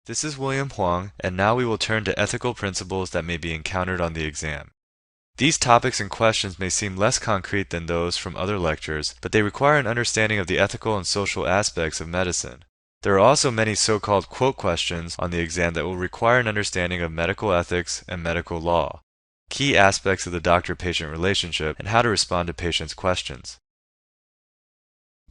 This is William Huang, and now we will turn to ethical principles that may be encountered on the exam. These topics and questions may seem less concrete than those from other lectures, but they require an understanding of the ethical and social aspects of medicine. There are also many so-called quote questions on the exam that will require an understanding of medical ethics and medical law, key aspects of the doctor-patient relationship, and how to respond to patients' questions.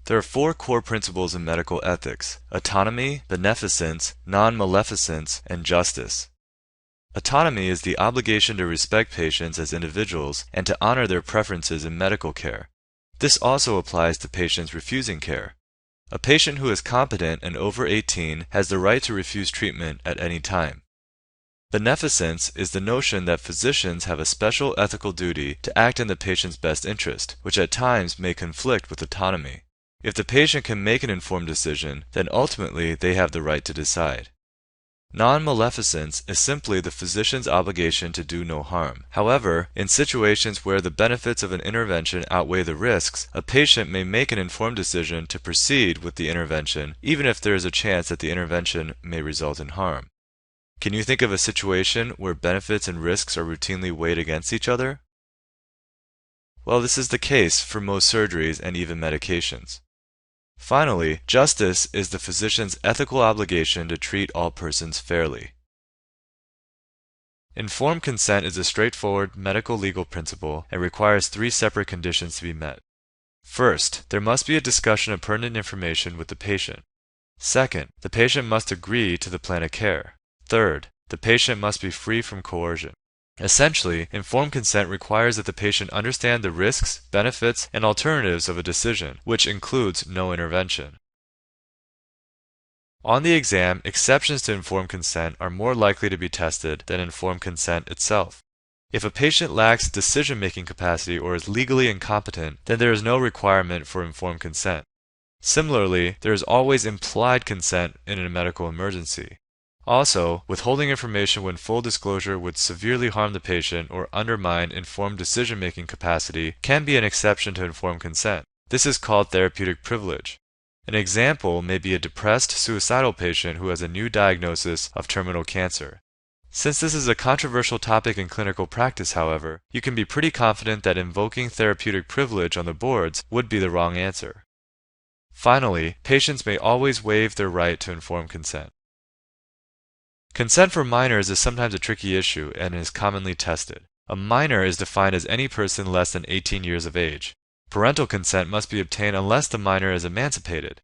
There are four core principles in medical ethics: autonomy, beneficence, non-maleficence, and justice. Autonomy is the obligation to respect patients as individuals and to honor their preferences in medical care. This also applies to patients refusing care. A patient who is competent and over 18 has the right to refuse treatment at any time. Beneficence is the notion that physicians have a special ethical duty to act in the patient's best interest, which at times may conflict with autonomy. If the patient can make an informed decision, then ultimately they have the right to decide. Non-maleficence is simply the physician's obligation to do no harm. However, in situations where the benefits of an intervention outweigh the risks, a patient may make an informed decision to proceed with the intervention, even if there is a chance that the intervention may result in harm. Can you think of a situation where benefits and risks are routinely weighed against each other? Well, this is the case for most surgeries and even medications. Finally, justice is the physician's ethical obligation to treat all persons fairly. Informed consent is a straightforward medical legal principle and requires three separate conditions to be met. First, there must be a discussion of pertinent information with the patient. Second, the patient must agree to the plan of care. Third, the patient must be free from coercion. Essentially, informed consent requires that the patient understand the risks, benefits, and alternatives of a decision, which includes no intervention. On the exam, exceptions to informed consent are more likely to be tested than informed consent itself. If a patient lacks decision-making capacity or is legally incompetent, then there is no requirement for informed consent. Similarly, there is always implied consent in a medical emergency. Also, withholding information when full disclosure would severely harm the patient or undermine informed decision-making capacity can be an exception to informed consent. This is called therapeutic privilege. An example may be a depressed, suicidal patient who has a new diagnosis of terminal cancer. Since this is a controversial topic in clinical practice, however, you can be pretty confident that invoking therapeutic privilege on the boards would be the wrong answer. Finally, patients may always waive their right to informed consent. Consent for minors is sometimes a tricky issue and is commonly tested. A minor is defined as any person less than 18 years of age. Parental consent must be obtained unless the minor is emancipated.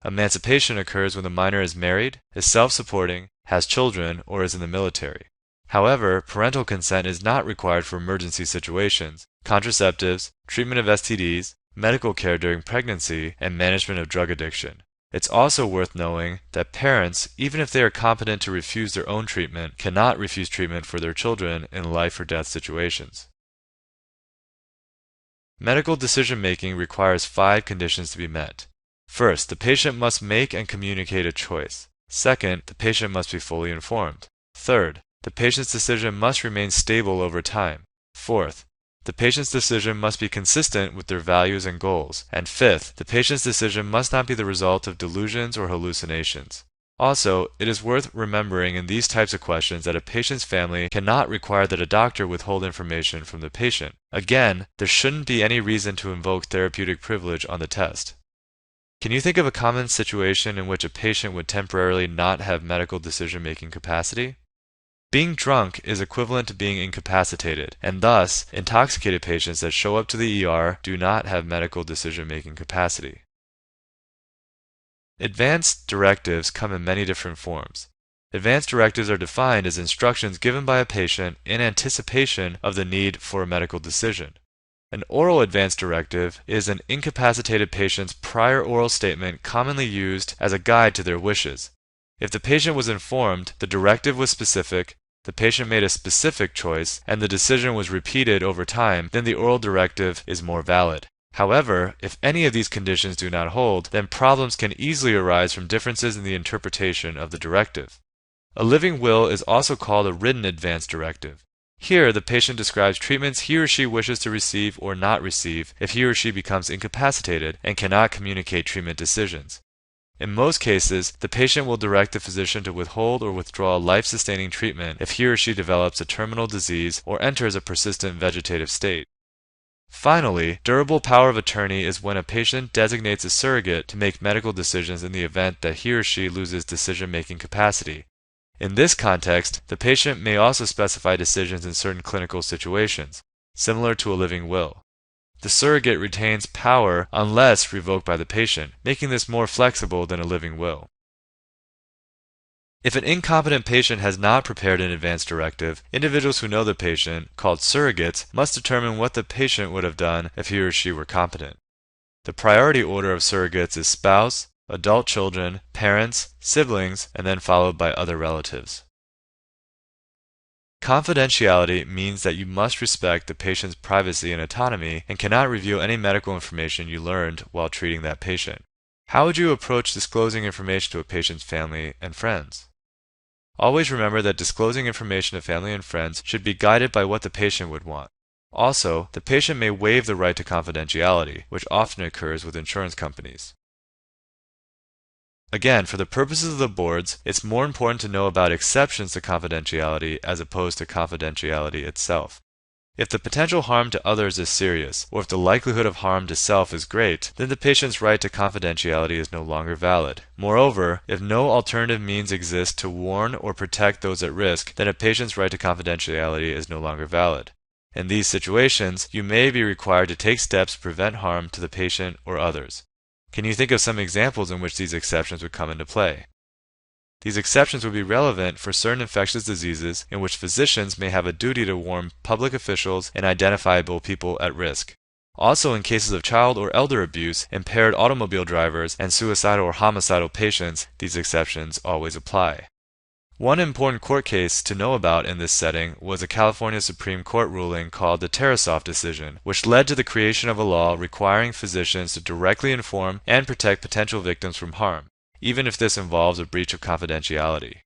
Emancipation occurs when the minor is married, is self-supporting, has children, or is in the military. However, parental consent is not required for emergency situations, contraceptives, treatment of STDs, medical care during pregnancy, and management of drug addiction. It's also worth knowing that parents, even if they are competent to refuse their own treatment, cannot refuse treatment for their children in life or death situations. Medical decision-making requires 5 conditions to be met. First, the patient must make and communicate a choice. Second, the patient must be fully informed. Third, the patient's decision must remain stable over time. Fourth, the patient's decision must be consistent with their values and goals. And fifth, the patient's decision must not be the result of delusions or hallucinations. Also, it is worth remembering in these types of questions that a patient's family cannot require that a doctor withhold information from the patient. Again, there shouldn't be any reason to invoke therapeutic privilege on the test. Can you think of a common situation in which a patient would temporarily not have medical decision-making capacity? Being drunk is equivalent to being incapacitated, and thus, intoxicated patients that show up to the ER do not have medical decision-making capacity. Advanced directives come in many different forms. Advanced directives are defined as instructions given by a patient in anticipation of the need for a medical decision. An oral advance directive is an incapacitated patient's prior oral statement commonly used as a guide to their wishes. If the patient was informed, the directive was specific, the patient made a specific choice, and the decision was repeated over time, then the oral directive is more valid. However, if any of these conditions do not hold, then problems can easily arise from differences in the interpretation of the directive. A living will is also called a written advance directive. Here, the patient describes treatments he or she wishes to receive or not receive if he or she becomes incapacitated and cannot communicate treatment decisions. In most cases, the patient will direct the physician to withhold or withdraw life-sustaining treatment if he or she develops a terminal disease or enters a persistent vegetative state. Finally, durable power of attorney is when a patient designates a surrogate to make medical decisions in the event that he or she loses decision-making capacity. In this context, the patient may also specify decisions in certain clinical situations, similar to a living will. The surrogate retains power unless revoked by the patient, making this more flexible than a living will. If an incompetent patient has not prepared an advance directive, individuals who know the patient, called surrogates, must determine what the patient would have done if he or she were competent. The priority order of surrogates is spouse, adult children, parents, siblings, and then followed by other relatives. Confidentiality means that you must respect the patient's privacy and autonomy and cannot reveal any medical information you learned while treating that patient. How would you approach disclosing information to a patient's family and friends? Always remember that disclosing information to family and friends should be guided by what the patient would want. Also, the patient may waive the right to confidentiality, which often occurs with insurance companies. Again, for the purposes of the boards, it's more important to know about exceptions to confidentiality as opposed to confidentiality itself. If the potential harm to others is serious, or if the likelihood of harm to self is great, then the patient's right to confidentiality is no longer valid. Moreover, if no alternative means exist to warn or protect those at risk, then a patient's right to confidentiality is no longer valid. In these situations, you may be required to take steps to prevent harm to the patient or others. Can you think of some examples in which these exceptions would come into play? These exceptions would be relevant for certain infectious diseases in which physicians may have a duty to warn public officials and identifiable people at risk. Also, in cases of child or elder abuse, impaired automobile drivers, and suicidal or homicidal patients, these exceptions always apply. One important court case to know about in this setting was a California Supreme Court ruling called the Tarasoff decision, which led to the creation of a law requiring physicians to directly inform and protect potential victims from harm, even if this involves a breach of confidentiality.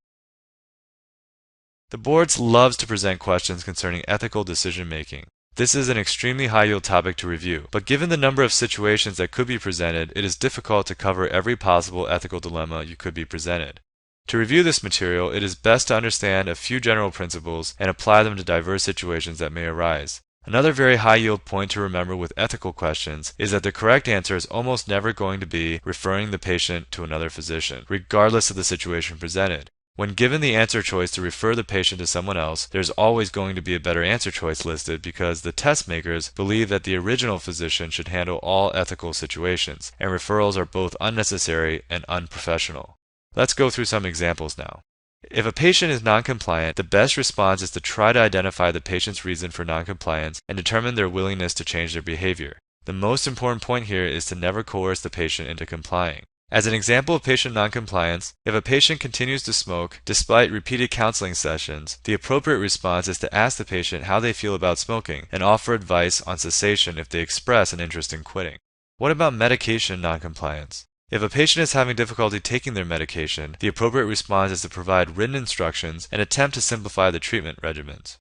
The boards loves to present questions concerning ethical decision-making. This is an extremely high-yield topic to review, but given the number of situations that could be presented, it is difficult to cover every possible ethical dilemma you could be presented. To review this material, it is best to understand a few general principles and apply them to diverse situations that may arise. Another very high-yield point to remember with ethical questions is that the correct answer is almost never going to be referring the patient to another physician, regardless of the situation presented. When given the answer choice to refer the patient to someone else, there's always going to be a better answer choice listed because the test makers believe that the original physician should handle all ethical situations, and referrals are both unnecessary and unprofessional. Let's go through some examples now. If a patient is non-compliant, the best response is to try to identify the patient's reason for non-compliance and determine their willingness to change their behavior. The most important point here is to never coerce the patient into complying. As an example of patient non-compliance, if a patient continues to smoke despite repeated counseling sessions, the appropriate response is to ask the patient how they feel about smoking and offer advice on cessation if they express an interest in quitting. What about medication non-compliance? If a patient is having difficulty taking their medication, the appropriate response is to provide written instructions and attempt to simplify the treatment regimens.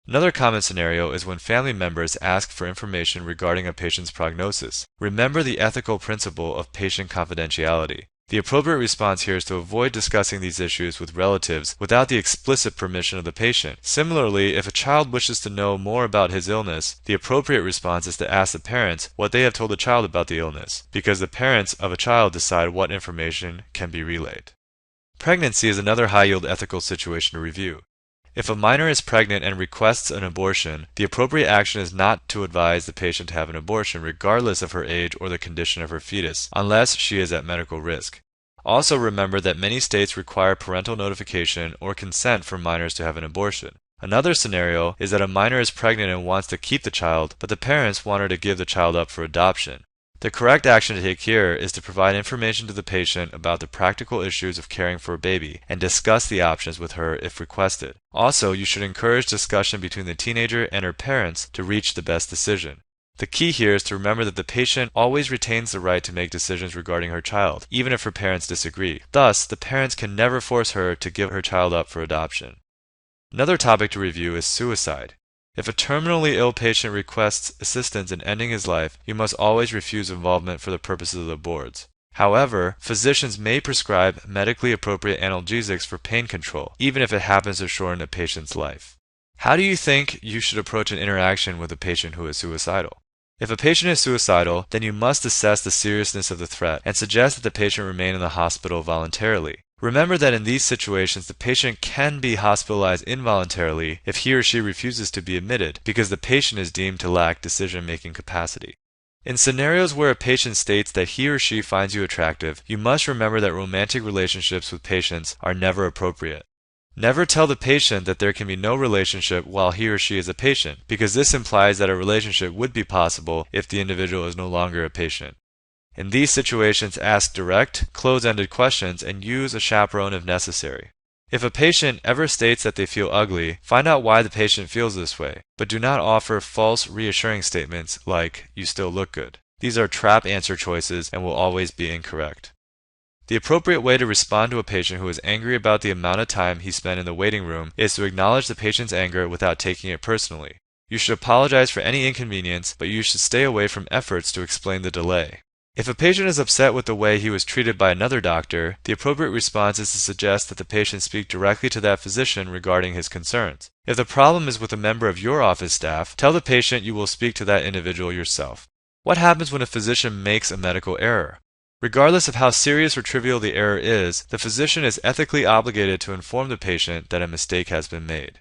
Another common scenario is when family members ask for information regarding a patient's prognosis. Remember the ethical principle of patient confidentiality. The appropriate response here is to avoid discussing these issues with relatives without the explicit permission of the patient. Similarly, if a child wishes to know more about his illness, the appropriate response is to ask the parents what they have told the child about the illness, because the parents of a child decide what information can be relayed. Pregnancy is another high-yield ethical situation to review. If a minor is pregnant and requests an abortion, the appropriate action is not to advise the patient to have an abortion regardless of her age or the condition of her fetus, unless she is at medical risk. Also remember that many states require parental notification or consent for minors to have an abortion. Another scenario is that a minor is pregnant and wants to keep the child, but the parents want her to give the child up for adoption. The correct action to take here is to provide information to the patient about the practical issues of caring for a baby and discuss the options with her if requested. Also, you should encourage discussion between the teenager and her parents to reach the best decision. The key here is to remember that the patient always retains the right to make decisions regarding her child, even if her parents disagree. Thus, the parents can never force her to give her child up for adoption. Another topic to review is suicide. If a terminally ill patient requests assistance in ending his life, you must always refuse involvement for the purposes of the boards. However, physicians may prescribe medically appropriate analgesics for pain control, even if it happens to shorten a patient's life. How do you think you should approach an interaction with a patient who is suicidal? If a patient is suicidal, then you must assess the seriousness of the threat and suggest that the patient remain in the hospital voluntarily. Remember that in these situations, the patient can be hospitalized involuntarily if he or she refuses to be admitted because the patient is deemed to lack decision-making capacity. In scenarios where a patient states that he or she finds you attractive, you must remember that romantic relationships with patients are never appropriate. Never tell the patient that there can be no relationship while he or she is a patient, because this implies that a relationship would be possible if the individual is no longer a patient. In these situations, ask direct, close-ended questions and use a chaperone if necessary. If a patient ever states that they feel ugly, find out why the patient feels this way, but do not offer false, reassuring statements like, "You still look good." These are trap answer choices and will always be incorrect. The appropriate way to respond to a patient who is angry about the amount of time he spent in the waiting room is to acknowledge the patient's anger without taking it personally. You should apologize for any inconvenience, but you should stay away from efforts to explain the delay. If a patient is upset with the way he was treated by another doctor, the appropriate response is to suggest that the patient speak directly to that physician regarding his concerns. If the problem is with a member of your office staff, tell the patient you will speak to that individual yourself. What happens when a physician makes a medical error? Regardless of how serious or trivial the error is, the physician is ethically obligated to inform the patient that a mistake has been made.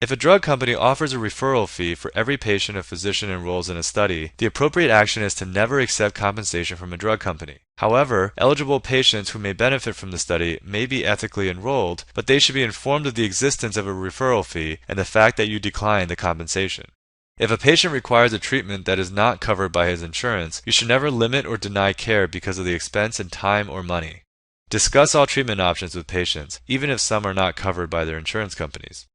If a drug company offers a referral fee for every patient a physician enrolls in a study, the appropriate action is to never accept compensation from a drug company. However, eligible patients who may benefit from the study may be ethically enrolled, but they should be informed of the existence of a referral fee and the fact that you decline the compensation. If a patient requires a treatment that is not covered by his insurance, you should never limit or deny care because of the expense in time or money. Discuss all treatment options with patients, even if some are not covered by their insurance companies.